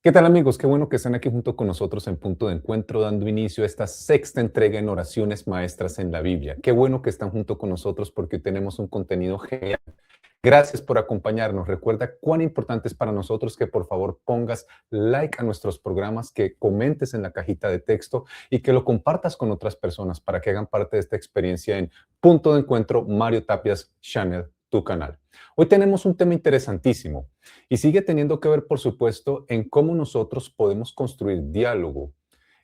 ¿Qué tal amigos? Qué bueno que están aquí junto con nosotros en Punto de Encuentro, dando inicio a esta sexta entrega en Oraciones Maestras en la Biblia. Qué bueno que están junto con nosotros porque tenemos un contenido genial. Gracias por acompañarnos. Recuerda cuán importante es para nosotros que por favor pongas like a nuestros programas, que comentes en la cajita de texto y que lo compartas con otras personas para que hagan parte de esta experiencia en Punto de Encuentro Mario Tapias Channel, tu canal. Hoy tenemos un tema interesantísimo y sigue teniendo que ver, por supuesto, en cómo nosotros podemos construir diálogo,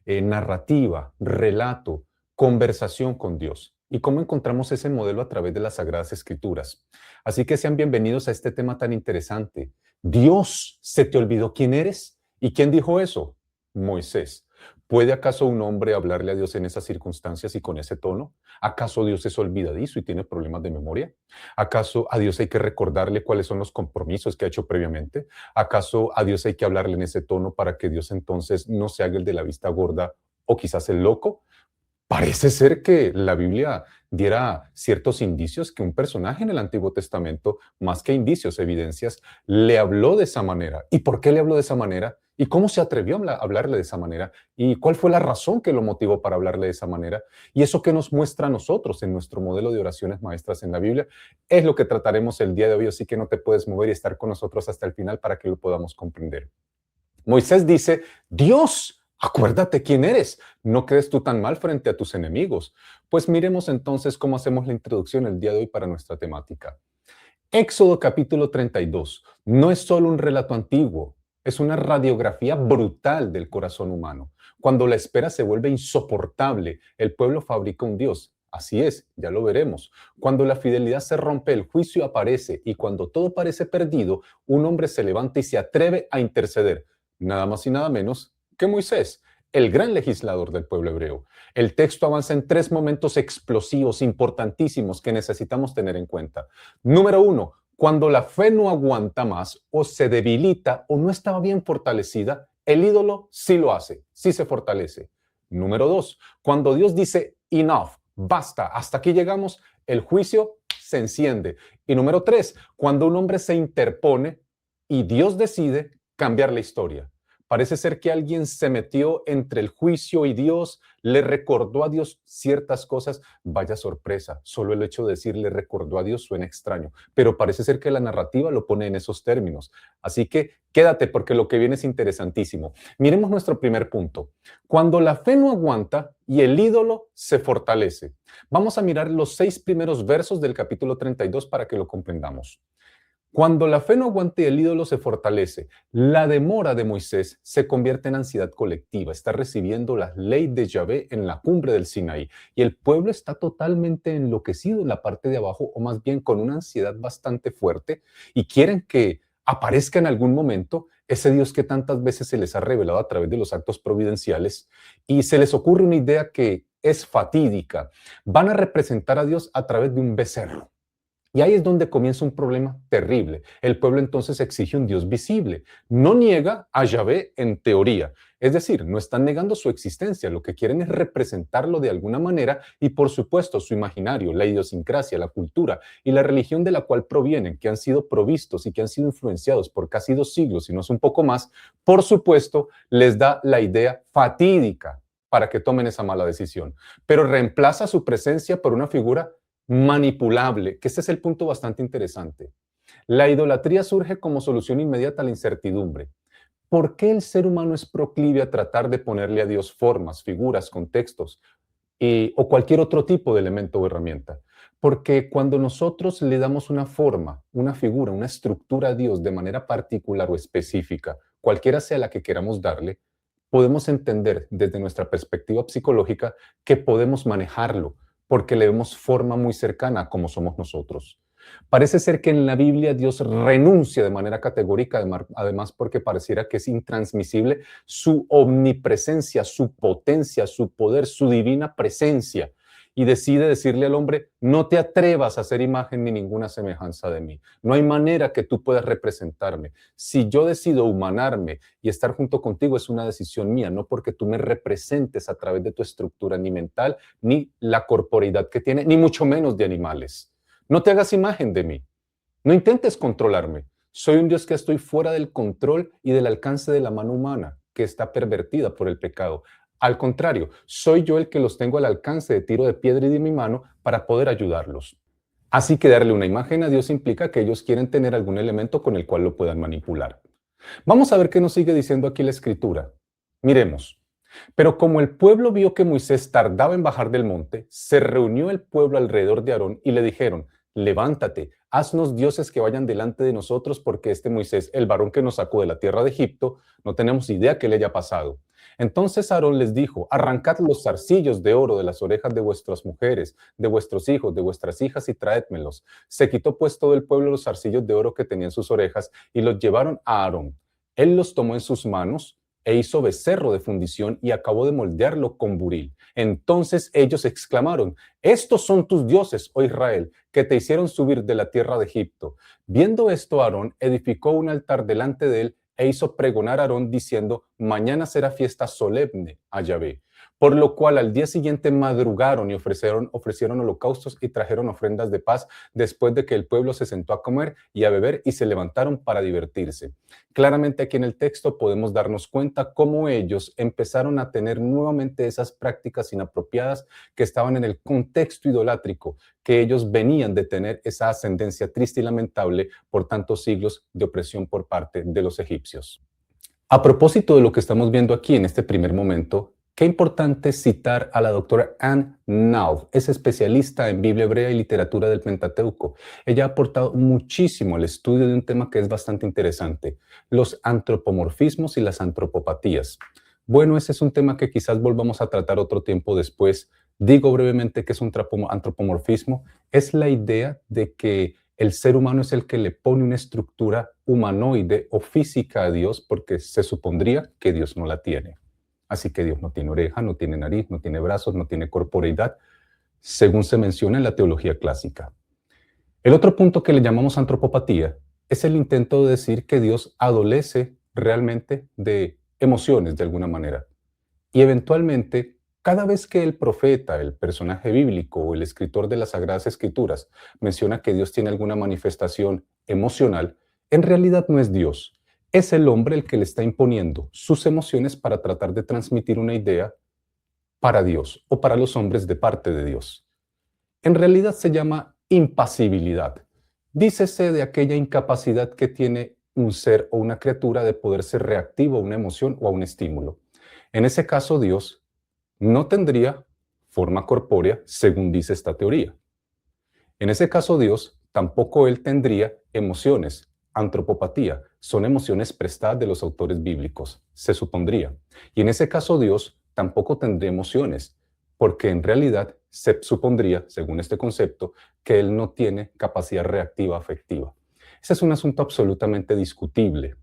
narrativa, relato, conversación con Dios y cómo encontramos ese modelo a través de las Sagradas Escrituras. Así que sean bienvenidos a este tema tan interesante. Dios, ¿se te olvidó quién eres? ¿Y quién dijo eso? Moisés. ¿Puede acaso un hombre hablarle a Dios en esas circunstancias y con ese tono? ¿Acaso Dios es olvidadizo y tiene problemas de memoria? ¿Acaso a Dios hay que recordarle cuáles son los compromisos que ha hecho previamente? ¿Acaso a Dios hay que hablarle en ese tono para que Dios entonces no se haga el de la vista gorda o quizás el loco? Parece ser que la Biblia diera ciertos indicios que un personaje en el Antiguo Testamento, más que indicios, evidencias, le habló de esa manera. ¿Y por qué le habló de esa manera? ¿Y cómo se atrevió a hablarle de esa manera? ¿Y cuál fue la razón que lo motivó para hablarle de esa manera? Y eso que nos muestra a nosotros en nuestro modelo de oraciones maestras en la Biblia es lo que trataremos el día de hoy, así que no te puedes mover y estar con nosotros hasta el final para que lo podamos comprender. Moisés dice, Dios, acuérdate quién eres, no quedes tú tan mal frente a tus enemigos. Pues miremos entonces cómo hacemos la introducción el día de hoy para nuestra temática. Éxodo capítulo 32 no es solo un relato antiguo, es una radiografía brutal del corazón humano. Cuando la espera se vuelve insoportable, el pueblo fabrica un Dios. Así es, ya lo veremos. Cuando la fidelidad se rompe, el juicio aparece y cuando todo parece perdido, un hombre se levanta y se atreve a interceder. Nada más y nada menos que Moisés, el gran legislador del pueblo hebreo. El texto avanza en tres momentos explosivos, importantísimos, que necesitamos tener en cuenta. Número uno, cuando la fe no aguanta más o se debilita o no estaba bien fortalecida, el ídolo sí lo hace, sí se fortalece. Número dos, cuando Dios dice enough, basta, hasta aquí llegamos, el juicio se enciende. Y número tres, cuando un hombre se interpone y Dios decide cambiar la historia. Parece ser que alguien se metió entre el juicio y Dios, le recordó a Dios ciertas cosas. Vaya sorpresa, solo el hecho de decir le recordó a Dios suena extraño, pero parece ser que la narrativa lo pone en esos términos. Así que quédate porque lo que viene es interesantísimo. Miremos nuestro primer punto. Cuando la fe no aguanta y el ídolo se fortalece. Vamos a mirar los 6 primeros versos del capítulo 32 para que lo comprendamos. Cuando la fe no aguante y el ídolo se fortalece, la demora de Moisés se convierte en ansiedad colectiva. Está recibiendo la ley de Yahvé en la cumbre del Sinaí y el pueblo está totalmente enloquecido en la parte de abajo, o más bien con una ansiedad bastante fuerte, y quieren que aparezca en algún momento ese Dios que tantas veces se les ha revelado a través de los actos providenciales, y se les ocurre una idea que es fatídica. Van a representar a Dios a través de un becerro. Y ahí es donde comienza un problema terrible. El pueblo entonces exige un Dios visible. No niega a Yahvé en teoría. Es decir, no están negando su existencia. Lo que quieren es representarlo de alguna manera y, por supuesto, su imaginario, la idiosincrasia, la cultura y la religión de la cual provienen, que han sido provistos y que han sido influenciados por casi 2 siglos, y no es un poco más, por supuesto, les da la idea fatídica para que tomen esa mala decisión. Pero reemplaza su presencia por una figura manipulable, que este es el punto bastante interesante. La idolatría surge como solución inmediata a la incertidumbre. ¿Por qué el ser humano es proclive a tratar de ponerle a Dios formas, figuras, contextos o cualquier otro tipo de elemento o herramienta? Porque cuando nosotros le damos una forma, una figura, una estructura a Dios de manera particular o específica, cualquiera sea la que queramos darle, podemos entender desde nuestra perspectiva psicológica que podemos manejarlo, porque le vemos forma muy cercana a como somos nosotros. Parece ser que en la Biblia Dios renuncia de manera categórica, además porque pareciera que es intransmisible su omnipresencia, su potencia, su poder, su divina presencia, y decide decirle al hombre, no te atrevas a hacer imagen ni ninguna semejanza de mí. No hay manera que tú puedas representarme. Si yo decido humanarme y estar junto contigo es una decisión mía, no porque tú me representes a través de tu estructura ni mental, ni la corporeidad que tiene, ni mucho menos de animales. No te hagas imagen de mí. No intentes controlarme. Soy un Dios que estoy fuera del control y del alcance de la mano humana, que está pervertida por el pecado. Al contrario, soy yo el que los tengo al alcance de tiro de piedra y de mi mano para poder ayudarlos. Así que darle una imagen a Dios implica que ellos quieren tener algún elemento con el cual lo puedan manipular. Vamos a ver qué nos sigue diciendo aquí la escritura. Miremos. Pero como el pueblo vio que Moisés tardaba en bajar del monte, se reunió el pueblo alrededor de Aarón y le dijeron: levántate, haznos dioses que vayan delante de nosotros, porque este Moisés, el varón que nos sacó de la tierra de Egipto, no tenemos idea qué le haya pasado. Entonces Aarón les dijo: arrancad los zarcillos de oro de las orejas de vuestras mujeres, de vuestros hijos, de vuestras hijas, y traédmelos. Se quitó pues todo el pueblo los zarcillos de oro que tenía en sus orejas y los llevaron a Aarón. Él los tomó en sus manos e hizo becerro de fundición y acabó de moldearlo con buril. Entonces ellos exclamaron: estos son tus dioses, oh Israel, que te hicieron subir de la tierra de Egipto. Viendo esto, Aarón edificó un altar delante de él e hizo pregonar a Aarón diciendo: mañana será fiesta solemne a Yahvé. Por lo cual al día siguiente madrugaron y ofrecieron holocaustos y trajeron ofrendas de paz, después de que el pueblo se sentó a comer y a beber, y se levantaron para divertirse. Claramente aquí en el texto podemos darnos cuenta cómo ellos empezaron a tener nuevamente esas prácticas inapropiadas que estaban en el contexto idolátrico, que ellos venían de tener esa ascendencia triste y lamentable por tantos siglos de opresión por parte de los egipcios. A propósito de lo que estamos viendo aquí en este primer momento, qué importante citar a la doctora Ann Nauf, es especialista en Biblia hebrea y literatura del Pentateuco. Ella ha aportado muchísimo al estudio de un tema que es bastante interesante: los antropomorfismos y las antropopatías. Bueno, ese es un tema que quizás volvamos a tratar otro tiempo después. Digo brevemente qué es un antropomorfismo. Es la idea de que el ser humano es el que le pone una estructura humanoide o física a Dios, porque se supondría que Dios no la tiene. Así que Dios no tiene oreja, no tiene nariz, no tiene brazos, no tiene corporeidad, según se menciona en la teología clásica. El otro punto que le llamamos antropopatía es el intento de decir que Dios adolece realmente de emociones de alguna manera. Y eventualmente, cada vez que el profeta, el personaje bíblico o el escritor de las Sagradas Escrituras menciona que Dios tiene alguna manifestación emocional, en realidad no es Dios. Es el hombre el que le está imponiendo sus emociones para tratar de transmitir una idea para Dios o para los hombres de parte de Dios. En realidad se llama impasibilidad. Dícese de aquella incapacidad que tiene un ser o una criatura de poder ser reactivo a una emoción o a un estímulo. En ese caso, Dios no tendría forma corpórea, según dice esta teoría. En ese caso, Dios tampoco él tendría emociones. Antropopatía son emociones prestadas de los autores bíblicos, se supondría. Y en ese caso, Dios tampoco tendría emociones, porque en realidad se supondría, según este concepto, que él no tiene capacidad reactiva afectiva. Ese es un asunto absolutamente discutible.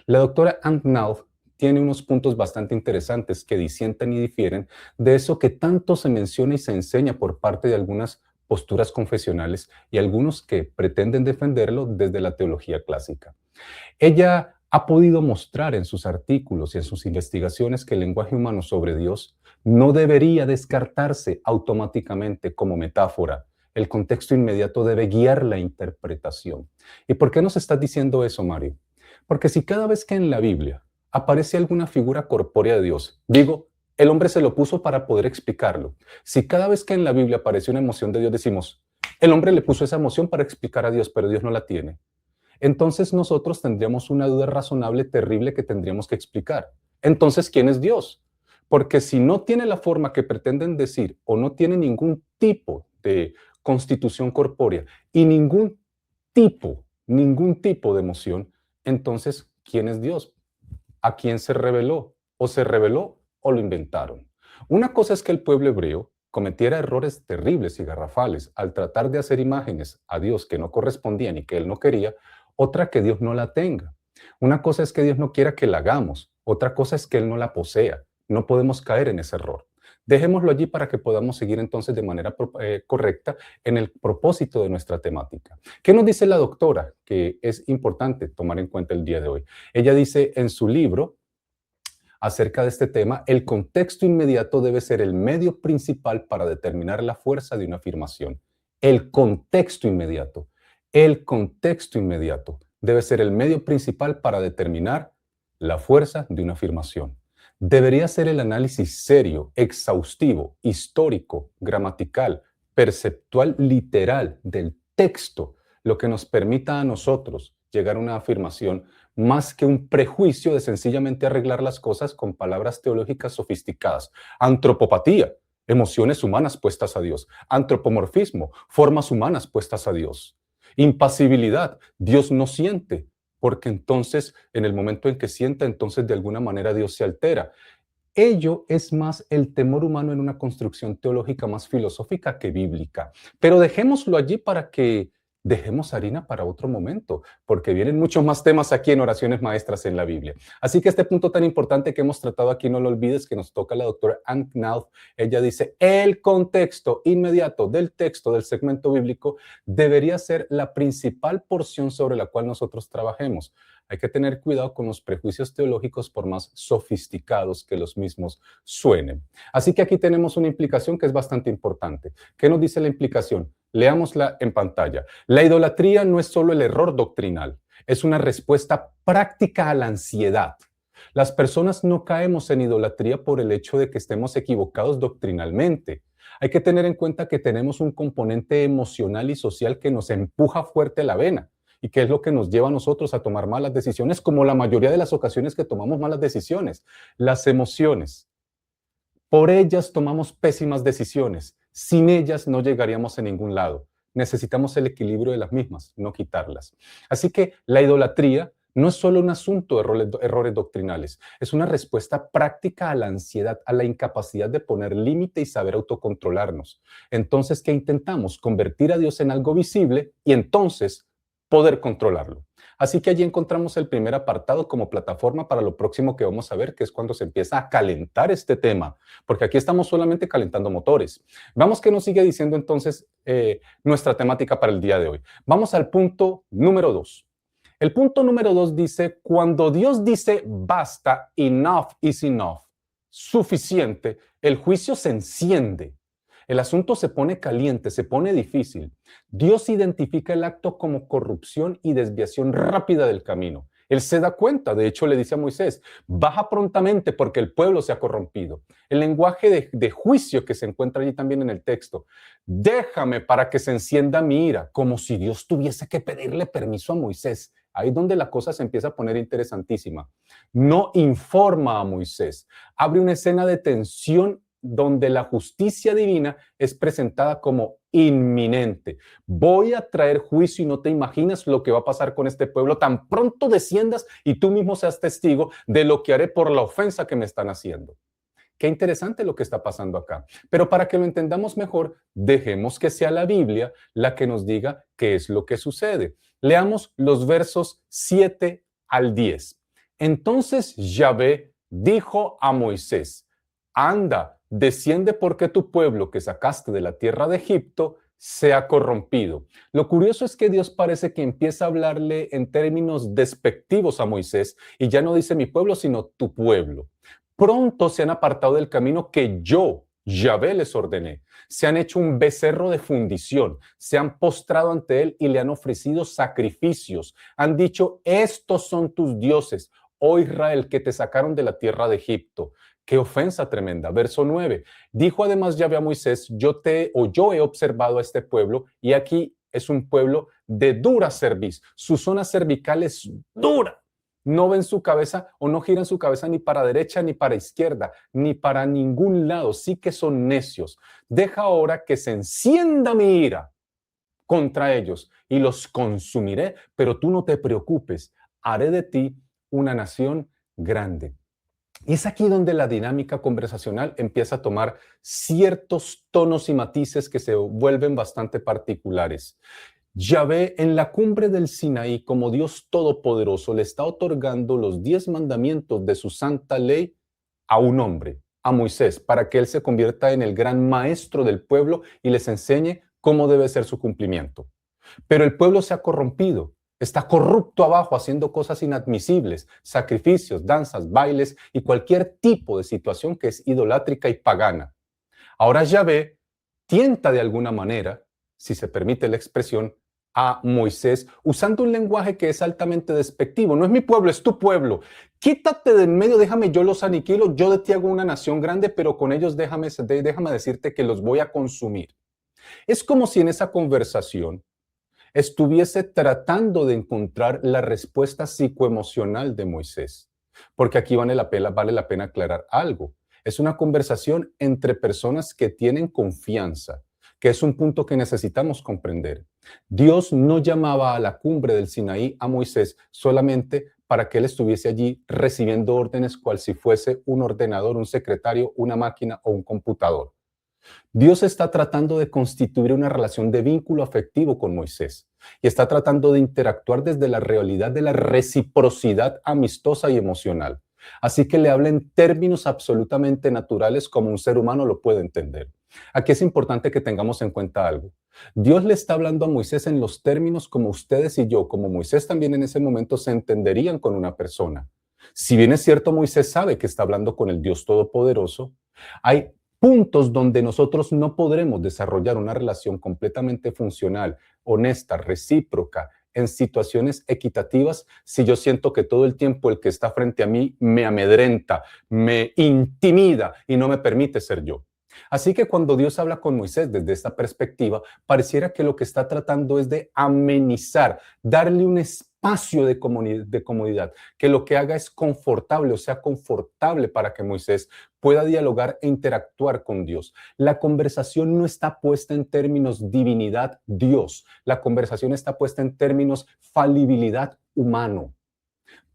La doctora Ann Nauf tiene unos puntos bastante interesantes que disientan y difieren de eso que tanto se menciona y se enseña por parte de algunas posturas confesionales y algunos que pretenden defenderlo desde la teología clásica. Ella ha podido mostrar en sus artículos y en sus investigaciones que el lenguaje humano sobre Dios no debería descartarse automáticamente como metáfora. El contexto inmediato debe guiar la interpretación. ¿Y por qué nos estás diciendo eso, Mario? Porque si cada vez que en la Biblia aparece alguna figura corpórea de Dios, digo, el hombre se lo puso para poder explicarlo. Si cada vez que en la Biblia aparece una emoción de Dios decimos, el hombre le puso esa emoción para explicar a Dios, pero Dios no la tiene, entonces nosotros tendríamos una duda razonable terrible que tendríamos que explicar. Entonces, ¿quién es Dios? Porque si no tiene la forma que pretenden decir o no tiene ningún tipo de constitución corpórea y ningún tipo de emoción, entonces, ¿quién es Dios? ¿A quién se reveló? ¿O se reveló o lo inventaron? Una cosa es que el pueblo hebreo cometiera errores terribles y garrafales al tratar de hacer imágenes a Dios que no correspondían y que él no quería, otra que Dios no la tenga. Una cosa es que Dios no quiera que la hagamos, otra cosa es que él no la posea. No podemos caer en ese error. Dejémoslo allí para que podamos seguir entonces de manera correcta en el propósito de nuestra temática. ¿Qué nos dice la doctora? Que es importante tomar en cuenta el día de hoy. Ella dice en su libro acerca de este tema: el contexto inmediato debe ser el medio principal para determinar la fuerza de una afirmación. El contexto inmediato debe ser el medio principal para determinar la fuerza de una afirmación. Debería ser el análisis serio, exhaustivo, histórico, gramatical, perceptual, literal del texto, lo que nos permita a nosotros llegar a una afirmación más que un prejuicio de sencillamente arreglar las cosas con palabras teológicas sofisticadas. Antropopatía, emociones humanas puestas a Dios. Antropomorfismo, formas humanas puestas a Dios. Impasibilidad, Dios no siente, porque entonces, en el momento en que sienta, entonces de alguna manera Dios se altera. Ello es más el temor humano en una construcción teológica más filosófica que bíblica. Pero dejémoslo allí para que dejemos harina para otro momento, porque vienen muchos más temas aquí en Oraciones Maestras en la Biblia. Así que este punto tan importante que hemos tratado aquí, no lo olvides, que nos toca la doctora Ann Knauth. Ella dice, el contexto inmediato del texto del segmento bíblico debería ser la principal porción sobre la cual nosotros trabajemos. Hay que tener cuidado con los prejuicios teológicos por más sofisticados que los mismos suenen. Así que aquí tenemos una implicación que es bastante importante. ¿Qué nos dice la implicación? Leámosla en pantalla. La idolatría no es solo el error doctrinal, es una respuesta práctica a la ansiedad. Las personas no caemos en idolatría por el hecho de que estemos equivocados doctrinalmente. Hay que tener en cuenta que tenemos un componente emocional y social que nos empuja fuerte la vena. ¿Y qué es lo que nos lleva a nosotros a tomar malas decisiones? Como la mayoría de las ocasiones que tomamos malas decisiones, las emociones. Por ellas tomamos pésimas decisiones. Sin ellas no llegaríamos a ningún lado. Necesitamos el equilibrio de las mismas, no quitarlas. Así que la idolatría no es solo un asunto de errores doctrinales, es una respuesta práctica a la ansiedad, a la incapacidad de poner límite y saber autocontrolarnos. Entonces, ¿qué intentamos? Convertir a Dios en algo visible y entonces poder controlarlo. Así que allí encontramos el primer apartado como plataforma para lo próximo que vamos a ver, que es cuando se empieza a calentar este tema, porque aquí estamos solamente calentando motores. Vamos que nos sigue diciendo entonces nuestra temática para el día de hoy. Vamos al punto número 2. El punto número 2 dice, cuando Dios dice basta, enough is enough, suficiente, el juicio se enciende. El asunto se pone caliente, se pone difícil. Dios identifica el acto como corrupción y desviación rápida del camino. Él se da cuenta, de hecho le dice a Moisés, baja prontamente porque el pueblo se ha corrompido. El lenguaje de juicio que se encuentra allí también en el texto. Déjame para que se encienda mi ira, como si Dios tuviese que pedirle permiso a Moisés. Ahí es donde la cosa se empieza a poner interesantísima. No informa a Moisés. Abre una escena de tensión donde la justicia divina es presentada como inminente. Voy a traer juicio y no te imaginas lo que va a pasar con este pueblo tan pronto desciendas y tú mismo seas testigo de lo que haré por la ofensa que me están haciendo. Qué interesante lo que está pasando acá. Pero para que lo entendamos mejor, dejemos que sea la Biblia la que nos diga qué es lo que sucede. Leamos los versos 7 al 10. Entonces Yahvé dijo a Moisés, anda, desciende porque tu pueblo que sacaste de la tierra de Egipto se ha corrompido. Lo curioso es que Dios parece que empieza a hablarle en términos despectivos a Moisés y ya no dice mi pueblo, sino tu pueblo. Pronto se han apartado del camino que yo, Yahvé, les ordené. Se han hecho un becerro de fundición, se han postrado ante él y le han ofrecido sacrificios. Han dicho, estos son tus dioses, oh Israel, que te sacaron de la tierra de Egipto. Qué ofensa tremenda. Verso 9. Dijo además Yahvé a Moisés, yo he observado a este pueblo y aquí es un pueblo de dura cerviz. Su zona cervical es dura. No ven su cabeza o no giran su cabeza ni para derecha ni para izquierda, ni para ningún lado. Sí que son necios. Deja ahora que se encienda mi ira contra ellos y los consumiré, pero tú no te preocupes. Haré de ti una nación grande. Y es aquí donde la dinámica conversacional empieza a tomar ciertos tonos y matices que se vuelven bastante particulares. Yahvé en la cumbre del Sinaí, como Dios Todopoderoso, le está otorgando los 10 mandamientos de su santa ley a un hombre, a Moisés, para que él se convierta en el gran maestro del pueblo y les enseñe cómo debe ser su cumplimiento. Pero el pueblo se ha corrompido. Está corrupto abajo haciendo cosas inadmisibles, sacrificios, danzas, bailes y cualquier tipo de situación que es idolátrica y pagana. Ahora Yahvé tienta de alguna manera, si se permite la expresión, a Moisés usando un lenguaje que es altamente despectivo. No es mi pueblo, es tu pueblo. Quítate de en medio, déjame, yo los aniquilo, yo de ti hago una nación grande, pero con ellos déjame decirte que los voy a consumir. Es como si en esa conversación estuviese tratando de encontrar la respuesta psicoemocional de Moisés. Porque aquí vale la pena aclarar algo. Es una conversación entre personas que tienen confianza, que es un punto que necesitamos comprender. Dios no llamaba a la cumbre del Sinaí a Moisés solamente para que él estuviese allí recibiendo órdenes cual si fuese un ordenador, un secretario, una máquina o un computador. Dios está tratando de constituir una relación de vínculo afectivo con Moisés y está tratando de interactuar desde la realidad de la reciprocidad amistosa y emocional. Así que le habla en términos absolutamente naturales como un ser humano lo puede entender. Aquí es importante que tengamos en cuenta algo. Dios le está hablando a Moisés en los términos como ustedes y yo, como Moisés también en ese momento se entenderían con una persona. Si bien es cierto, Moisés sabe que está hablando con el Dios Todopoderoso, hay puntos donde nosotros no podremos desarrollar una relación completamente funcional, honesta, recíproca, en situaciones equitativas, si yo siento que todo el tiempo el que está frente a mí me amedrenta, me intimida y no me permite ser yo. Así que cuando Dios habla con Moisés desde esta perspectiva, pareciera que lo que está tratando es de amenizar, darle un espacio de comodidad, que lo que haga es confortable, o sea, confortable para que Moisés pueda dialogar e interactuar con Dios. La conversación no está puesta en términos divinidad, Dios. La conversación está puesta en términos falibilidad humano.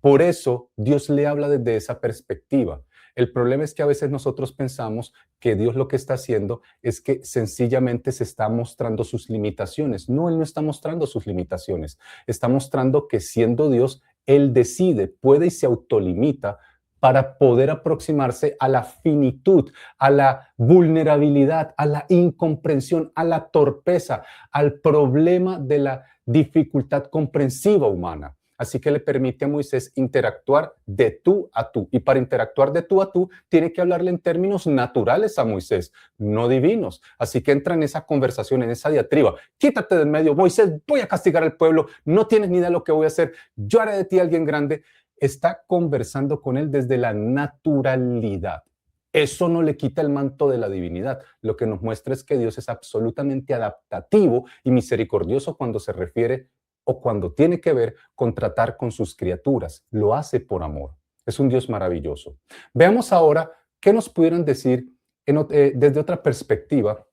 Por eso Dios le habla desde esa perspectiva. El problema es que a veces nosotros pensamos que Dios lo que está haciendo es que sencillamente se está mostrando sus limitaciones. No, Él no está mostrando sus limitaciones. Está mostrando que siendo Dios, Él decide, puede y se autolimita para poder aproximarse a la finitud, a la vulnerabilidad, a la incomprensión, a la torpeza, al problema de la dificultad comprensiva humana. Así que le permite a Moisés interactuar de tú a tú. Y para interactuar de tú a tú, tiene que hablarle en términos naturales a Moisés, no divinos. Así que entra en esa conversación, en esa diatriba. Quítate del medio, Moisés, voy a castigar al pueblo. No tienes ni idea de lo que voy a hacer. Yo haré de ti a alguien grande. Está conversando con él desde la naturalidad. Eso no le quita el manto de la divinidad. Lo que nos muestra es que Dios es absolutamente adaptativo y misericordioso cuando se refiere o cuando tiene que ver con tratar con sus criaturas. Lo hace por amor. Es un Dios maravilloso. Veamos ahora qué nos pudieran decir desde otra perspectiva,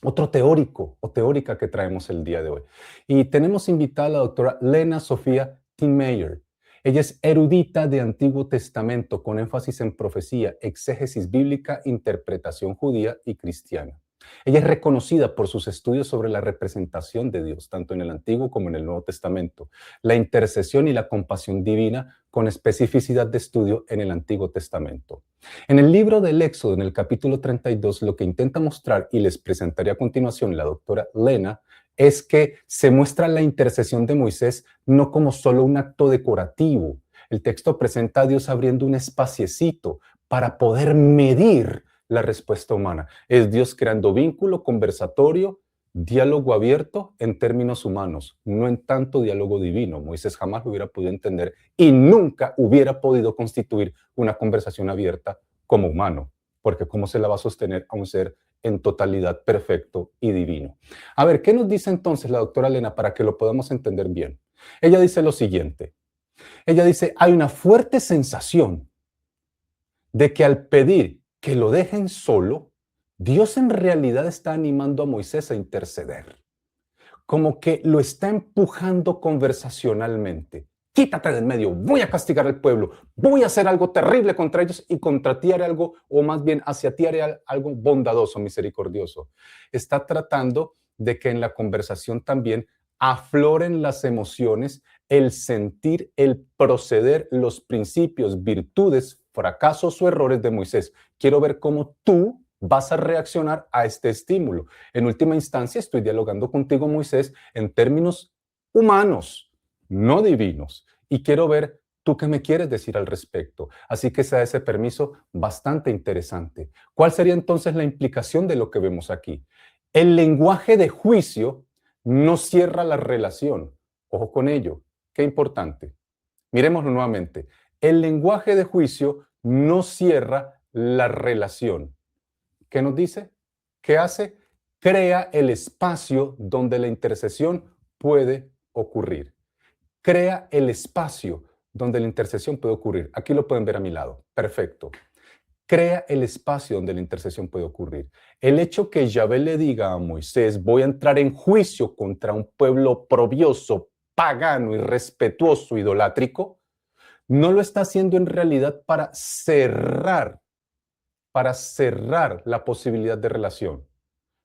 otro teórico o teórica que traemos el día de hoy. Y tenemos invitada a la doctora Lena Sofía Tinmeyer. Ella es erudita de Antiguo Testamento con énfasis en profecía, exégesis bíblica, interpretación judía y cristiana. Ella es reconocida por sus estudios sobre la representación de Dios, tanto en el Antiguo como en el Nuevo Testamento, la intercesión y la compasión divina con especificidad de estudio en el Antiguo Testamento. En el libro del Éxodo, en el capítulo 32, lo que intenta mostrar, y les presentaré a continuación la doctora Lena, es que se muestra la intercesión de Moisés no como solo un acto decorativo. El texto presenta a Dios abriendo un espaciecito para poder medir la respuesta humana. Es Dios creando vínculo, conversatorio, diálogo abierto en términos humanos, no en tanto diálogo divino. Moisés jamás lo hubiera podido entender y nunca hubiera podido constituir una conversación abierta como humano, porque ¿cómo se la va a sostener a un ser en totalidad perfecto y divino? A ver, ¿qué nos dice entonces la doctora Lena para que lo podamos entender bien? Ella dice lo siguiente. Ella dice, hay una fuerte sensación de que al pedir que lo dejen solo, Dios en realidad está animando a Moisés a interceder. Como que lo está empujando conversacionalmente. Quítate del medio, voy a castigar al pueblo, voy a hacer algo terrible contra ellos y contra ti haré algo, o más bien hacia ti haré algo bondadoso, misericordioso. Está tratando de que en la conversación también afloren las emociones, el sentir, el proceder, los principios, virtudes, fracasos o errores de Moisés. Quiero ver cómo tú vas a reaccionar a este estímulo. En última instancia, estoy dialogando contigo, Moisés, en términos humanos, no divinos. Y quiero ver tú qué me quieres decir al respecto. Así que se da ese permiso bastante interesante. ¿Cuál sería entonces la implicación de lo que vemos aquí? El lenguaje de juicio no cierra la relación. Ojo con ello, qué importante. Miremoslo nuevamente. El lenguaje de juicio no cierra la relación. ¿Qué nos dice? ¿Qué hace? Crea el espacio donde la intercesión puede ocurrir. Crea el espacio donde la intercesión puede ocurrir. Aquí lo pueden ver a mi lado. Perfecto. Crea el espacio donde la intercesión puede ocurrir. El hecho que Yahvé le diga a Moisés, voy a entrar en juicio contra un pueblo oprobioso, pagano, irrespetuoso, idolátrico, no lo está haciendo en realidad para cerrar la posibilidad de relación.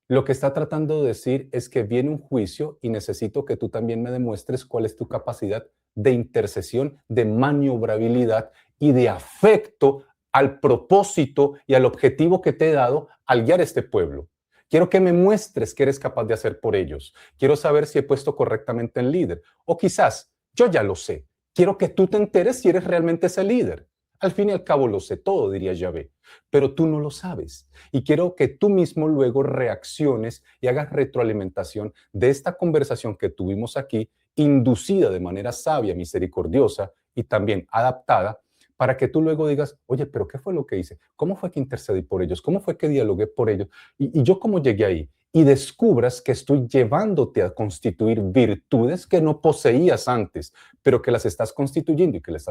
Lo que está tratando de decir es que viene un juicio y necesito que tú también me demuestres cuál es tu capacidad de intercesión, de maniobrabilidad y de afecto al propósito y al objetivo que te he dado al guiar este pueblo. Quiero que me muestres qué eres capaz de hacer por ellos. Quiero saber si he puesto correctamente el líder. O quizás, yo ya lo sé. Quiero que tú te enteres si eres realmente ese líder. Al fin y al cabo lo sé todo, diría Yahvé, pero tú no lo sabes. Y quiero que tú mismo luego reacciones y hagas retroalimentación de esta conversación que tuvimos aquí, inducida de manera sabia, misericordiosa y también adaptada, para que tú luego digas, oye, pero ¿qué fue lo que hice? ¿Cómo fue que intercedí por ellos? ¿Cómo fue que dialogué por ellos? ¿Y yo cómo llegué ahí? Y descubras que estoy llevándote a constituir virtudes que no poseías antes, pero que las estás constituyendo y que las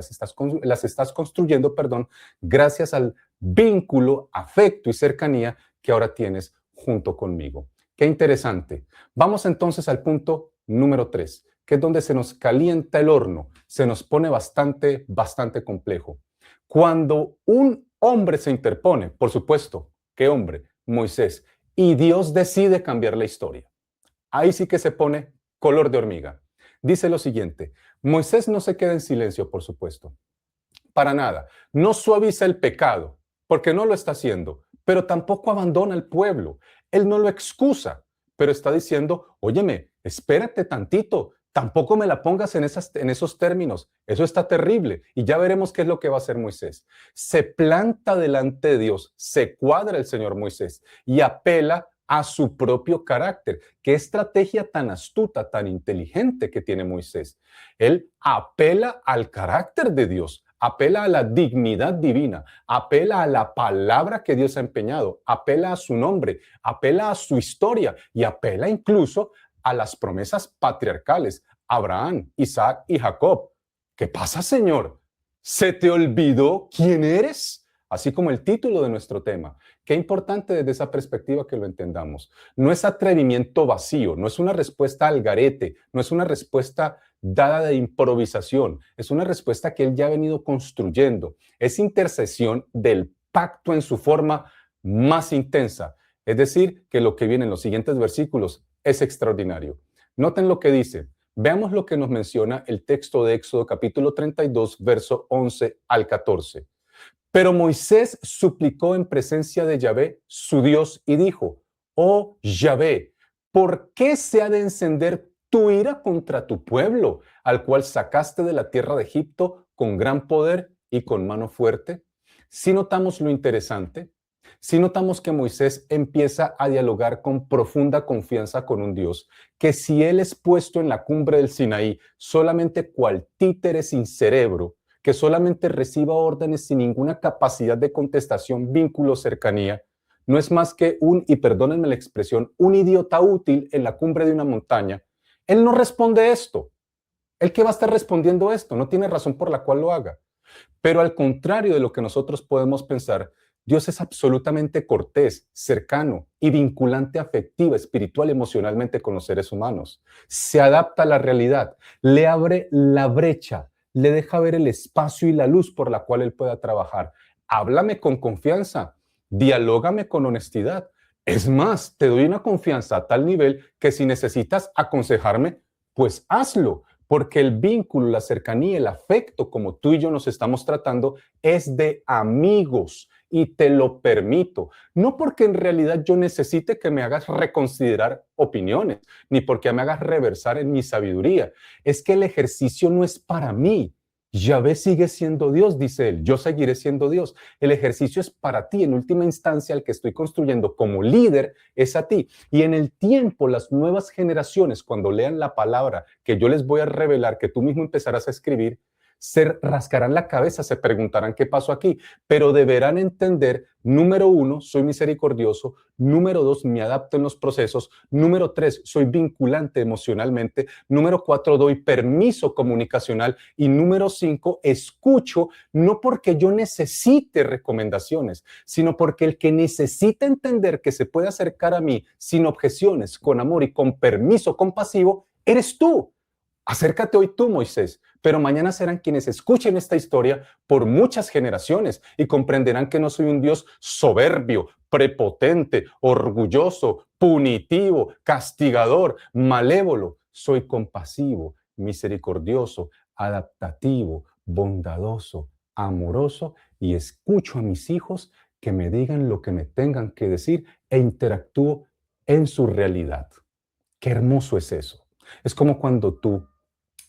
estás construyendo, perdón, gracias al vínculo, afecto y cercanía que ahora tienes junto conmigo. Qué interesante. Vamos entonces al punto número 3, que es donde se nos calienta el horno, se nos pone bastante complejo. Cuando un hombre se interpone, por supuesto, ¿qué hombre? Moisés. Y Dios decide cambiar la historia. Ahí sí que se pone color de hormiga. Dice lo siguiente, Moisés no se queda en silencio, por supuesto. Para nada. No suaviza el pecado, porque no lo está haciendo, pero tampoco abandona al pueblo. Él no lo excusa, pero está diciendo, óyeme, espérate tantito, tampoco me la pongas en esos términos. Eso está terrible. Y ya veremos qué es lo que va a hacer Moisés. Se planta delante de Dios, se cuadra el Señor Moisés y apela a su propio carácter. Qué estrategia tan astuta, tan inteligente que tiene Moisés. Él apela al carácter de Dios, apela a la dignidad divina, apela a la palabra que Dios ha empeñado, apela a su nombre, apela a su historia y apela incluso a las promesas patriarcales, Abraham, Isaac y Jacob. ¿Qué pasa, Señor? ¿Se te olvidó quién eres? Así como el título de nuestro tema. Qué importante desde esa perspectiva que lo entendamos. No es atrevimiento vacío, no es una respuesta al garete, no es una respuesta dada de improvisación, es una respuesta que él ya ha venido construyendo. Es intercesión del pacto en su forma más intensa. Es decir, que lo que viene en los siguientes versículos es extraordinario. Noten lo que dice. Veamos lo que nos menciona el texto de Éxodo capítulo 32, verso 11 al 14. Pero Moisés suplicó en presencia de Yahvé, su Dios, y dijo, oh Yahvé, ¿por qué se ha de encender tu ira contra tu pueblo, al cual sacaste de la tierra de Egipto con gran poder y con mano fuerte? Si notamos lo interesante, si notamos que Moisés empieza a dialogar con profunda confianza con un Dios, que si él es puesto en la cumbre del Sinaí solamente cual títere sin cerebro, que solamente reciba órdenes sin ninguna capacidad de contestación, vínculo, cercanía, no es más que y perdónenme la expresión, un idiota útil en la cumbre de una montaña. Él no responde esto. ¿Él qué va a estar respondiendo esto? No tiene razón por la cual lo haga. Pero al contrario de lo que nosotros podemos pensar, Dios es absolutamente cortés, cercano y vinculante afectiva, espiritual, emocionalmente con los seres humanos. Se adapta a la realidad, le abre la brecha, le deja ver el espacio y la luz por la cual él pueda trabajar. Háblame con confianza, dialógame con honestidad. Es más, te doy una confianza a tal nivel que si necesitas aconsejarme, pues hazlo, porque el vínculo, la cercanía, el afecto, como tú y yo nos estamos tratando, es de amigos y te lo permito. No porque en realidad yo necesite que me hagas reconsiderar opiniones, ni porque me hagas reversar en mi sabiduría. Es que el ejercicio no es para mí, Yahvé sigue siendo Dios, dice él, yo seguiré siendo Dios. El ejercicio es para ti, en última instancia, el que estoy construyendo como líder es a ti. Y en el tiempo, las nuevas generaciones, cuando lean la palabra que yo les voy a revelar, que tú mismo empezarás a escribir, se rascarán la cabeza, se preguntarán qué pasó aquí, pero deberán entender, número uno, soy misericordioso, número dos, me adapto en los procesos, número tres, soy vinculante emocionalmente, número cuatro, doy permiso comunicacional y número cinco, escucho, no porque yo necesite recomendaciones, sino porque el que necesita entender que se puede acercar a mí sin objeciones, con amor y con permiso compasivo, eres tú. Acércate hoy tú, Moisés, pero mañana serán quienes escuchen esta historia por muchas generaciones y comprenderán que no soy un Dios soberbio, prepotente, orgulloso, punitivo, castigador, malévolo. Soy compasivo, misericordioso, adaptativo, bondadoso, amoroso y escucho a mis hijos que me digan lo que me tengan que decir e interactúo en su realidad. Qué hermoso es eso. Es como cuando tú,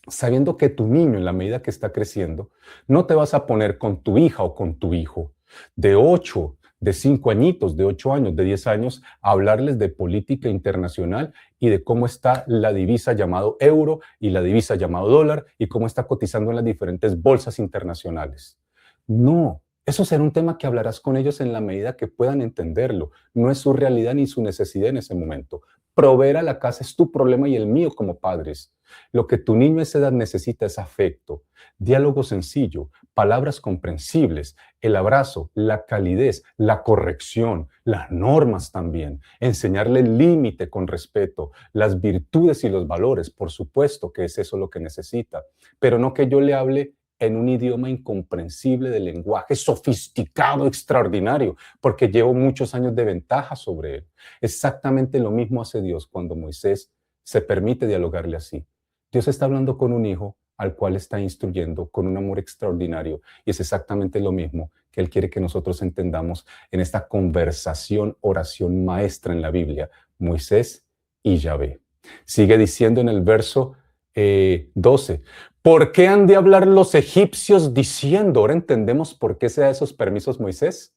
sabiendo que tu niño en la medida que está creciendo, no te vas a poner con tu hija o con tu hijo de 8, de 5 añitos, de 8 años, de 10 años, a hablarles de política internacional y de cómo está la divisa llamado euro y la divisa llamado dólar y cómo está cotizando en las diferentes bolsas internacionales. No, eso será un tema que hablarás con ellos en la medida que puedan entenderlo. No es su realidad ni su necesidad en ese momento. Proveer a la casa es tu problema y el mío como padres. Lo que tu niño a esa edad necesita es afecto, diálogo sencillo, palabras comprensibles, el abrazo, la calidez, la corrección, las normas también, enseñarle el límite con respeto, las virtudes y los valores, por supuesto que es eso lo que necesita, pero no que yo le hable en un idioma incomprensible de lenguaje sofisticado, extraordinario, porque llevo muchos años de ventaja sobre él. Exactamente lo mismo hace Dios cuando Moisés se permite dialogarle así. Dios está hablando con un hijo al cual está instruyendo con un amor extraordinario y es exactamente lo mismo que Él quiere que nosotros entendamos en esta conversación, oración maestra en la Biblia, Moisés y Yahvé. Sigue diciendo en el verso 12, ¿por qué han de hablar los egipcios diciendo? Ahora entendemos por qué se da esos permisos Moisés,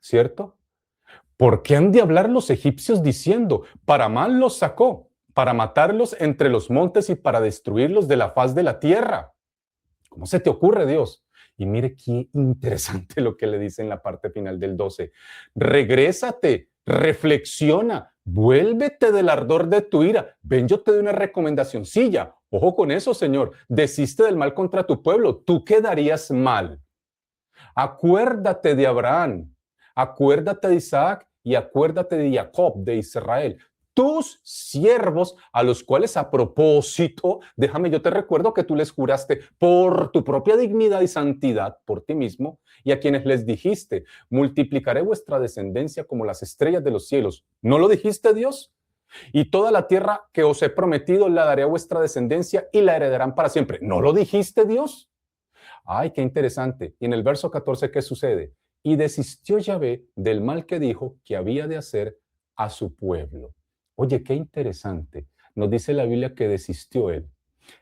¿cierto? ¿Por qué han de hablar los egipcios diciendo, para mal los sacó, para matarlos entre los montes y para destruirlos de la faz de la tierra? ¿Cómo se te ocurre, Dios? Y mire qué interesante lo que le dice en la parte final del 12. Regrésate, reflexiona, vuélvete del ardor de tu ira. Ven, yo te doy una recomendacioncilla. Ojo con eso, Señor. Desiste del mal contra tu pueblo. Tú quedarías mal. Acuérdate de Abraham, acuérdate de Isaac y acuérdate de Jacob, de Israel, tus siervos, a los cuales a propósito, déjame, yo te recuerdo que tú les juraste por tu propia dignidad y santidad, por ti mismo, y a quienes les dijiste, multiplicaré vuestra descendencia como las estrellas de los cielos. ¿No lo dijiste, Dios? Y toda la tierra que os he prometido la daré a vuestra descendencia y la heredarán para siempre. ¿No lo dijiste, Dios? Ay, qué interesante. Y en el verso 14, ¿qué sucede? Y desistió Yahvé del mal que dijo que había de hacer a su pueblo. Oye, qué interesante. Nos dice la Biblia que desistió él.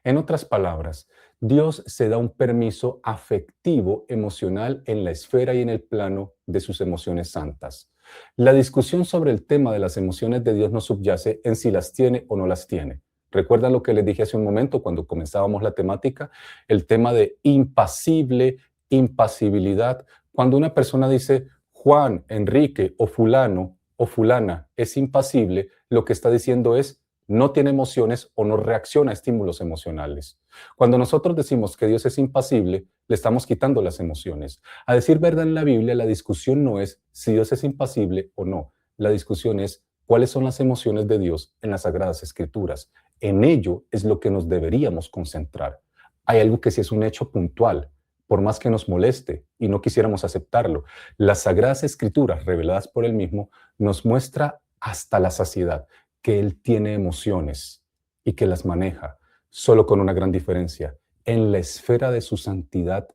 En otras palabras, Dios se da un permiso afectivo, emocional en la esfera y en el plano de sus emociones santas. La discusión sobre el tema de las emociones de Dios no subyace en si las tiene o no las tiene. ¿Recuerdan lo que les dije hace un momento cuando comenzábamos la temática? El tema de impasible, impasibilidad. Cuando una persona dice Juan, Enrique o fulano o fulana es impasible, lo que está diciendo es no tiene emociones o no reacciona a estímulos emocionales. Cuando nosotros decimos que Dios es impasible, le estamos quitando las emociones. A decir verdad, en la Biblia, la discusión no es si Dios es impasible o no. La discusión es cuáles son las emociones de Dios en las Sagradas Escrituras. En ello es lo que nos deberíamos concentrar. Hay algo que sí es un hecho puntual, por más que nos moleste y no quisiéramos aceptarlo. Las Sagradas Escrituras, reveladas por Él mismo, nos muestra hasta la saciedad que Él tiene emociones y que las maneja, solo con una gran diferencia, en la esfera de su santidad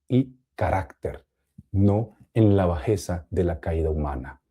y carácter, no en la bajeza de la caída humana.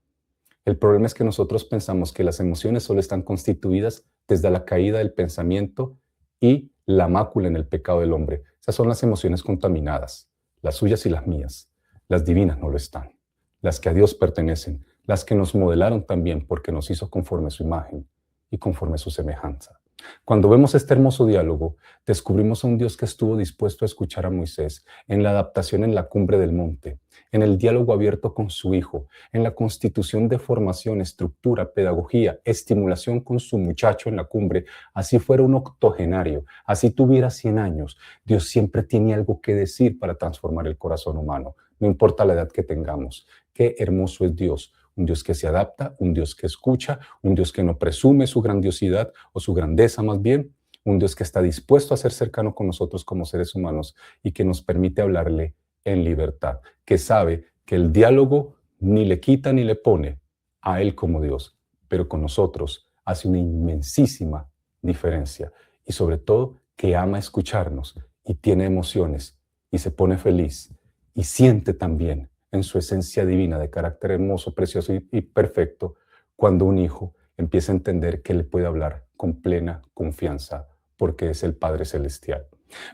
El problema es que nosotros pensamos que las emociones solo están constituidas desde la caída del pensamiento y la mácula en el pecado del hombre. Esas son las emociones contaminadas, las suyas y las mías. Las divinas no lo están, las que a Dios pertenecen, las que nos modelaron también porque nos hizo conforme a su imagen y conforme a su semejanza. Cuando vemos este hermoso diálogo, descubrimos a un Dios que estuvo dispuesto a escuchar a Moisés en la adaptación en la cumbre del monte, en el diálogo abierto con su hijo, en la constitución de formación, estructura, pedagogía, estimulación con su muchacho en la cumbre, así fuera un octogenario, así tuviera 100 años, Dios siempre tiene algo que decir para transformar el corazón humano, no importa la edad que tengamos. Qué hermoso es Dios. Un Dios que se adapta, un Dios que escucha, un Dios que no presume su grandiosidad o su grandeza más bien, un Dios que está dispuesto a ser cercano con nosotros como seres humanos y que nos permite hablarle en libertad, que sabe que el diálogo ni le quita ni le pone a Él como Dios, pero con nosotros hace una inmensísima diferencia y sobre todo que ama escucharnos y tiene emociones y se pone feliz y siente también en su esencia divina de carácter hermoso, precioso y perfecto, cuando un hijo empieza a entender que le puede hablar con plena confianza porque es el Padre Celestial.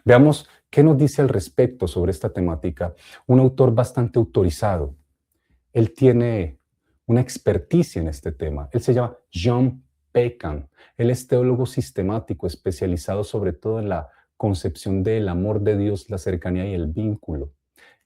Veamos qué nos dice al respecto sobre esta temática un autor bastante autorizado. Él tiene una experticia en este tema. Él se llama John Peckham. Él es teólogo sistemático especializado sobre todo en la concepción del amor de Dios, la cercanía y el vínculo.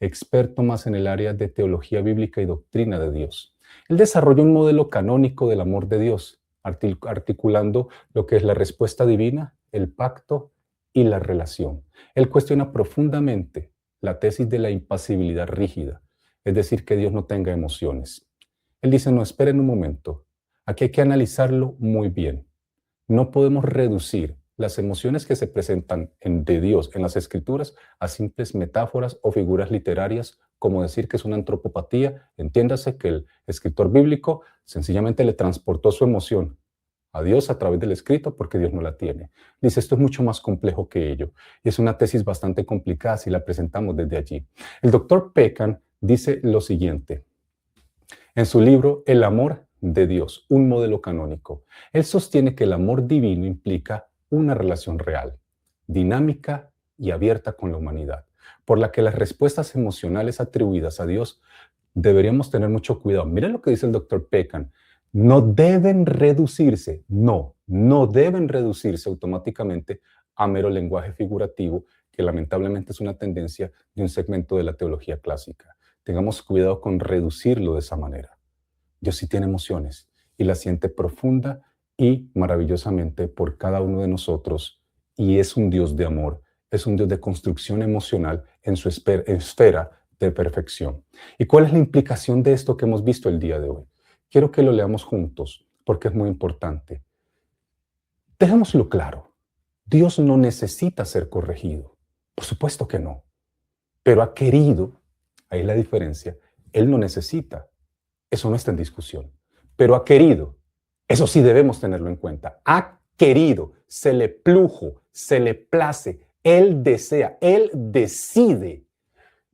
Experto más en el área de teología bíblica y doctrina de Dios. Él desarrolla un modelo canónico del amor de Dios, articulando lo que es la respuesta divina, el pacto y la relación. Él cuestiona profundamente la tesis de la impasibilidad rígida, es decir, que Dios no tenga emociones. Él dice, no, esperen un momento, aquí hay que analizarlo muy bien. No podemos reducir las emociones que se presentan de Dios en las Escrituras a simples metáforas o figuras literarias, como decir que es una antropopatía. Entiéndase que el escritor bíblico sencillamente le transportó su emoción a Dios a través del escrito porque Dios no la tiene. Dice, esto es mucho más complejo que ello. Y es una tesis bastante complicada si la presentamos desde allí. El doctor Peckham dice lo siguiente en su libro El amor de Dios, un modelo canónico. Él sostiene que el amor divino implica una relación real, dinámica y abierta con la humanidad, por la que las respuestas emocionales atribuidas a Dios deberíamos tener mucho cuidado. Miren lo que dice el doctor Peckham. No deben reducirse, no deben reducirse automáticamente a mero lenguaje figurativo, que lamentablemente es una tendencia de un segmento de la teología clásica. Tengamos cuidado con reducirlo de esa manera. Dios sí tiene emociones y las siente profunda y maravillosamente por cada uno de nosotros, y es un Dios de amor, es un Dios de construcción emocional en su esfera de perfección. ¿Y cuál es la implicación de esto que hemos visto el día de hoy? Quiero que lo leamos juntos porque es muy importante. Dejémoslo claro, Dios no necesita ser corregido, por supuesto que no, pero ha querido, ahí es la diferencia, Él no necesita, eso no está en discusión, pero ha querido, eso sí debemos tenerlo en cuenta, ha querido, se le plujo, se le place, Él desea, Él decide,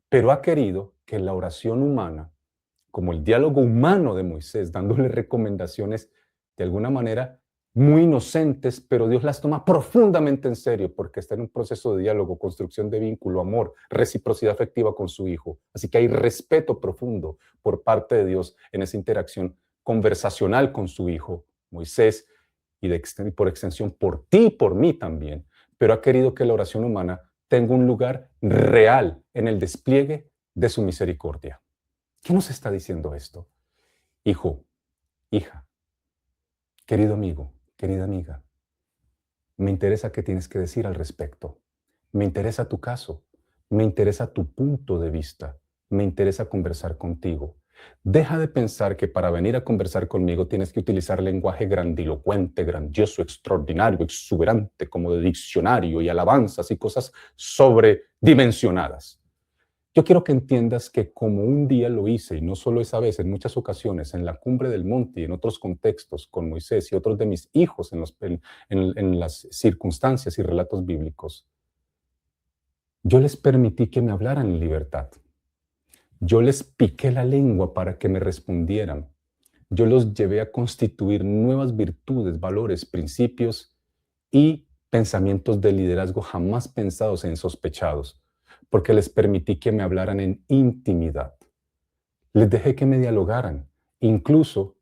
pero ha querido que la oración humana, como el diálogo humano de Moisés, dándole recomendaciones de alguna manera muy inocentes, pero Dios las toma profundamente en serio porque está en un proceso de diálogo, construcción de vínculo, amor, reciprocidad afectiva con su hijo. Así que hay respeto profundo por parte de Dios en esa interacción conversacional con su hijo, Moisés, y por extensión por ti y por mí también. Pero ha querido que la oración humana tenga un lugar real en el despliegue de su misericordia. ¿Qué nos está diciendo esto? Hijo, hija, querido amigo, querida amiga, me interesa qué tienes que decir al respecto. Me interesa tu caso, me interesa tu punto de vista, me interesa conversar contigo. Deja de pensar que para venir a conversar conmigo tienes que utilizar lenguaje grandilocuente, grandioso, extraordinario, exuberante, como de diccionario y alabanzas y cosas sobredimensionadas. Yo quiero que entiendas que como un día lo hice, y no solo esa vez, en muchas ocasiones, en la cumbre del monte y en otros contextos con Moisés y otros de mis hijos en las circunstancias y relatos bíblicos, yo les permití que me hablaran en libertad. Yo les piqué la lengua para que me respondieran. Yo los llevé a constituir nuevas virtudes, valores, principios y pensamientos de liderazgo jamás pensados e insospechados, porque les permití que me hablaran en intimidad. Les dejé que me dialogaran. Incluso,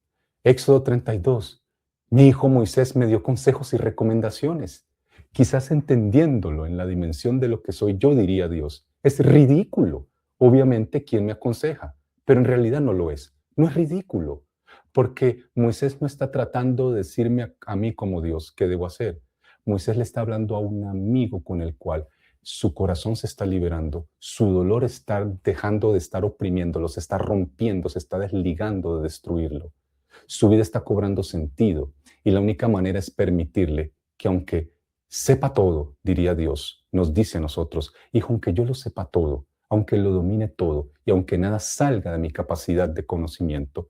Éxodo 32, mi hijo Moisés me dio consejos y recomendaciones. Quizás entendiéndolo en la dimensión de lo que soy yo, diría Dios, es ridículo. Obviamente, ¿quién me aconseja? Pero en realidad no lo es. No es ridículo, porque Moisés no está tratando de decirme a mí como Dios qué debo hacer. Moisés le está hablando a un amigo con el cual su corazón se está liberando, su dolor está dejando de estar oprimiéndolo, se está rompiendo, se está desligando de destruirlo. Su vida está cobrando sentido y la única manera es permitirle que aunque sepa todo, diría Dios, nos dice a nosotros, hijo, aunque yo lo sepa todo, aunque lo domine todo y aunque nada salga de mi capacidad de conocimiento,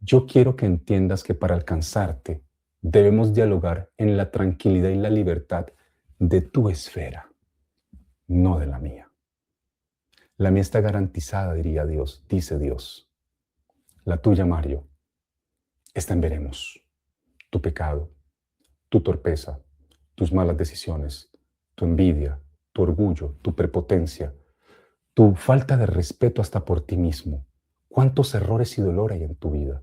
yo quiero que entiendas que para alcanzarte debemos dialogar en la tranquilidad y la libertad de tu esfera, no de la mía. La mía está garantizada, diría Dios, dice Dios. La tuya, Mario, está en veremos. Tu pecado, tu torpeza, tus malas decisiones, tu envidia, tu orgullo, tu prepotencia, tu falta de respeto hasta por ti mismo. ¿Cuántos errores y dolor hay en tu vida?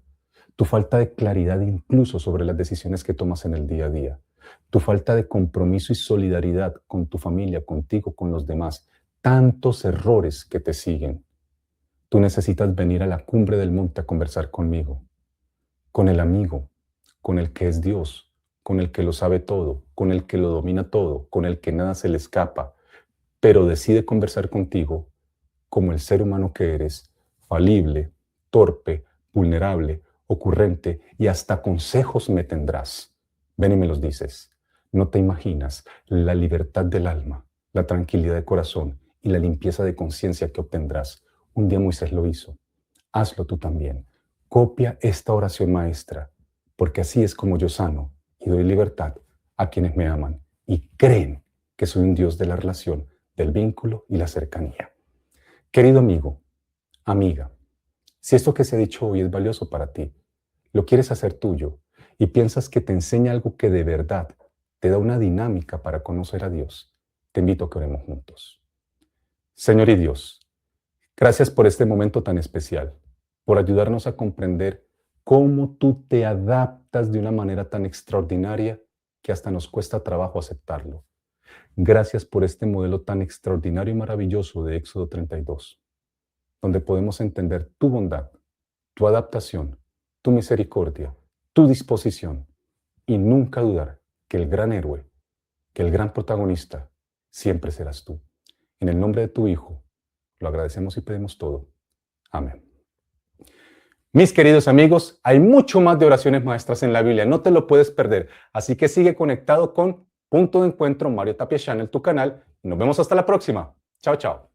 Tu falta de claridad incluso sobre las decisiones que tomas en el día a día. Tu falta de compromiso y solidaridad con tu familia, contigo, con los demás. Tantos errores que te siguen. Tú necesitas venir a la cumbre del monte a conversar conmigo, con el amigo, con el que es Dios, con el que lo sabe todo, con el que lo domina todo, con el que nada se le escapa, pero decide conversar contigo como el ser humano que eres, falible, torpe, vulnerable, ocurrente y hasta consejos me tendrás. Ven y me los dices. No te imaginas la libertad del alma, la tranquilidad de corazón y la limpieza de conciencia que obtendrás. Un día Moisés lo hizo. Hazlo tú también. Copia esta oración maestra, porque así es como yo sano y doy libertad a quienes me aman y creen que soy un Dios de la relación, del vínculo y la cercanía. Querido amigo, amiga, si esto que se ha dicho hoy es valioso para ti, lo quieres hacer tuyo y piensas que te enseña algo que de verdad te da una dinámica para conocer a Dios, te invito a que oremos juntos. Señor y Dios, gracias por este momento tan especial, por ayudarnos a comprender cómo tú te adaptas de una manera tan extraordinaria que hasta nos cuesta trabajo aceptarlo. Gracias por este modelo tan extraordinario y maravilloso de Éxodo 32, donde podemos entender tu bondad, tu adaptación, tu misericordia, tu disposición y nunca dudar que el gran héroe, que el gran protagonista, siempre serás tú. En el nombre de tu Hijo, lo agradecemos y pedimos todo. Amén. Mis queridos amigos, hay mucho más de oraciones maestras en la Biblia, no te lo puedes perder. Así que sigue conectado con Punto de Encuentro Mario Tapia Channel, tu canal. Y nos vemos hasta la próxima. Chao, chao.